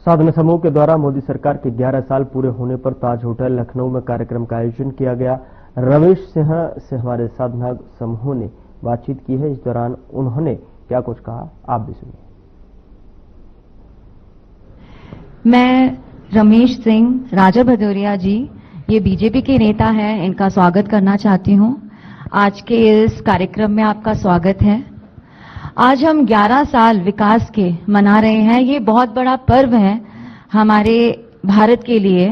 साधना समूह के द्वारा मोदी सरकार के 11 साल पूरे होने पर ताज होटल लखनऊ में कार्यक्रम का आयोजन किया गया। रमेश सिंह से हमारे साधना समूह ने बातचीत की है। इस दौरान उन्होंने क्या कुछ कहा, आप भी सुनिए। मैं रमेश सिंह, राजा भदौरिया जी, ये बीजेपी के नेता हैं, इनका स्वागत करना चाहती हूँ। आज के इस कार्यक्रम में आपका स्वागत है। आज हम 11 साल विकास के मना रहे हैं। ये बहुत बड़ा पर्व है हमारे भारत के लिए,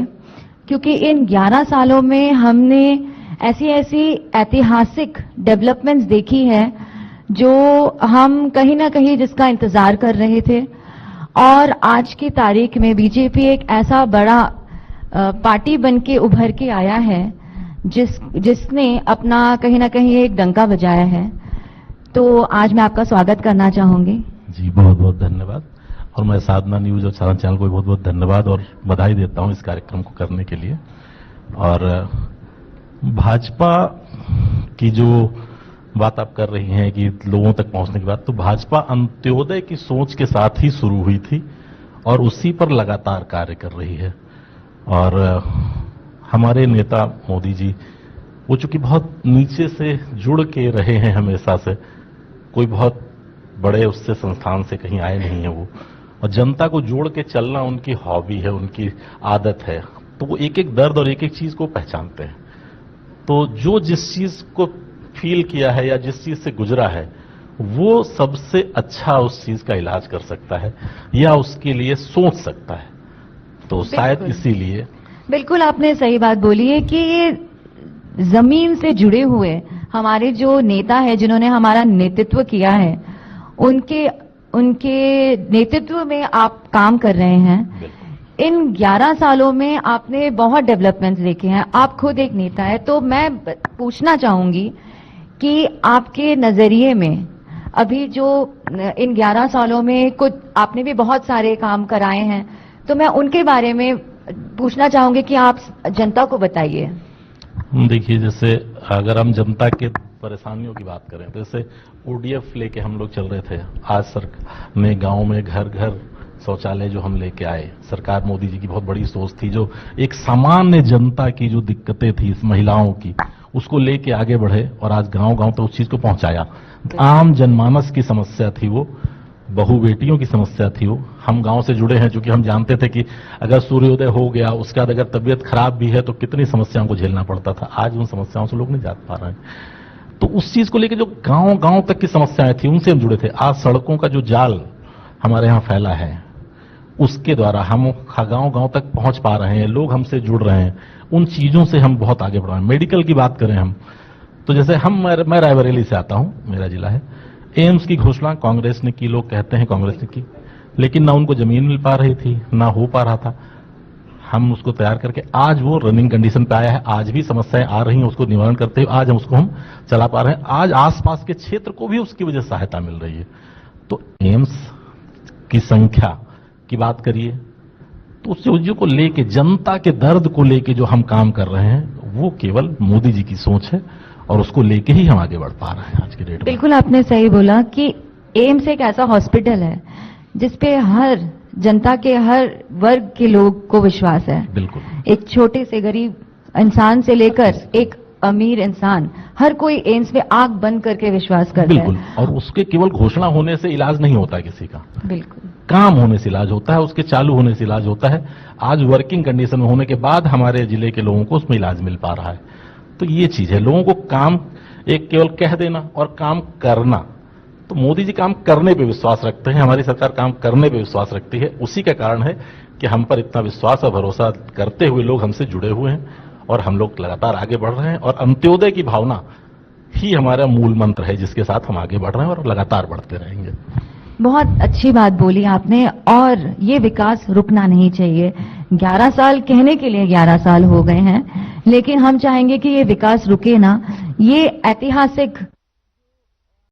क्योंकि इन 11 सालों में हमने ऐसी ऐतिहासिक डेवलपमेंट्स देखी है जो हम कहीं ना कहीं जिसका इंतजार कर रहे थे। और आज की तारीख में बीजेपी एक ऐसा बड़ा पार्टी बन के उभर के आया है जिसने अपना कहीं ना कहीं एक डंका बजाया है। तो आज मैं आपका स्वागत करना चाहूंगी। जी, बहुत बहुत धन्यवाद। और मैं साधना न्यूज और साधना चैनल को बहुत बहुत धन्यवाद और बधाई देता हूं इस कार्यक्रम को करने के लिए। और भाजपा की जो बात आप कर रही हैं कि लोगों तक पहुंचने की बात, तो भाजपा अंत्योदय की सोच के साथ ही शुरू हुई थी और उसी पर लगातार कार्य कर रही है। और हमारे नेता मोदी जी, वो चूंकि बहुत नीचे से जुड़ के रहे हैं हमेशा से, कोई बहुत बड़े उससे संस्थान से कहीं आए नहीं है वो, और जनता को जोड़ के चलना उनकी हॉबी है, उनकी आदत है। तो वो एक एक दर्द और एक एक चीज को पहचानते हैं। तो जो जिस चीज को फील किया है या जिस चीज से गुजरा है, वो सबसे अच्छा उस चीज का इलाज कर सकता है या उसके लिए सोच सकता है। तो शायद इसीलिए बिल्कुल आपने सही बात बोली है कि ये जमीन से जुड़े हुए हमारे जो नेता है, जिन्होंने हमारा नेतृत्व किया है, उनके नेतृत्व में आप काम कर रहे हैं। इन 11 सालों में आपने बहुत डेवलपमेंट्स देखे हैं। आप खुद एक नेता है, तो मैं पूछना चाहूंगी कि आपके नजरिए में अभी जो इन 11 सालों में कुछ आपने भी बहुत सारे काम कराए हैं, तो मैं उनके बारे में पूछना चाहूंगी कि आप जनता को बताइए। देखिए, जैसे अगर हम जनता के परेशानियों की बात करें, तो जैसे ओडीएफ लेके हम लोग चल रहे थे। आज सरकार ने गांव में घर घर शौचालय जो हम लेके आए, सरकार मोदी जी की बहुत बड़ी सोच थी। जो एक सामान्य जनता की जो दिक्कतें थी इस महिलाओं की, उसको लेके आगे बढ़े और आज गांव गांव तो उस चीज को पहुंचाया। आम जनमानस की समस्या थी वो, बहु बेटियों की समस्या थी वो। हम गांव से जुड़े हैं, क्योंकि हम जानते थे कि अगर सूर्योदय हो गया, उसके बाद अगर तबीयत खराब भी है तो कितनी समस्याओं को झेलना पड़ता था। आज उन समस्याओं से लोग नहीं जा पा रहे हैं। तो उस चीज को लेकर जो गांव गांव तक की समस्याएं थी, उनसे हम जुड़े थे। आज सड़कों का जो जाल हमारे यहाँ फैला है, उसके द्वारा हम गांव गांव तक पहुंच पा रहे हैं, लोग हमसे जुड़ रहे हैं। उन चीजों से हम बहुत आगे बढ़ रहे हैं। मेडिकल की बात करें हम, तो जैसे मैं रायबरेली से आता हूं, मेरा जिला है। एम्स की घोषणा कांग्रेस ने की, लोग कहते हैं कांग्रेस ने की, लेकिन ना उनको जमीन मिल पा रही थी, ना हो पा रहा था। हम उसको तैयार करके आज वो रनिंग कंडीशन पे आया है। आज भी समस्याएं आ रही हैं, उसको निवारण करते हुए आज हम चला पा रहे हैं। आज आसपास के क्षेत्र को भी उसकी वजह से सहायता मिल रही है। तो एम्स की संख्या की बात करिए, तो उस चीजों को लेके, जनता के दर्द को लेके जो हम काम कर रहे हैं, वो केवल मोदी जी की सोच है और उसको लेके ही हम आगे बढ़ पा रहे हैं आज के डेट में। बिल्कुल आपने सही बोला कि एम्स एक ऐसा हॉस्पिटल है जिसपे हर जनता के हर वर्ग के लोग को विश्वास है। बिल्कुल, एक छोटे से गरीब इंसान से लेकर एक अमीर इंसान, हर कोई एम्स पे आंख बंद करके विश्वास करता है। बिल्कुल। और उसके केवल घोषणा होने से इलाज नहीं होता है किसी का, बिल्कुल काम होने से इलाज होता है, उसके चालू होने से इलाज होता है। आज वर्किंग कंडीशन में होने के बाद हमारे जिले के लोगों को उसमें इलाज मिल पा रहा है। तो ये चीज है, लोगों को काम एक केवल कह देना और काम करना। तो मोदी जी काम करने पे विश्वास रखते हैं, हमारी सरकार काम करने पे विश्वास रखती है। उसी का कारण है कि हम पर इतना विश्वास और भरोसा करते हुए लोग हमसे जुड़े हुए हैं और हम लोग लगातार आगे बढ़ रहे हैं। और अंत्योदय की भावना ही हमारा मूल मंत्र है, जिसके साथ हम आगे बढ़ रहे हैं और लगातार बढ़ते रहेंगे। बहुत अच्छी बात बोली आपने। और ये विकास रुकना नहीं चाहिए। 11 साल कहने के लिए 11 साल हो गए हैं, लेकिन हम चाहेंगे कि ये विकास रुके ना। ये ऐतिहासिक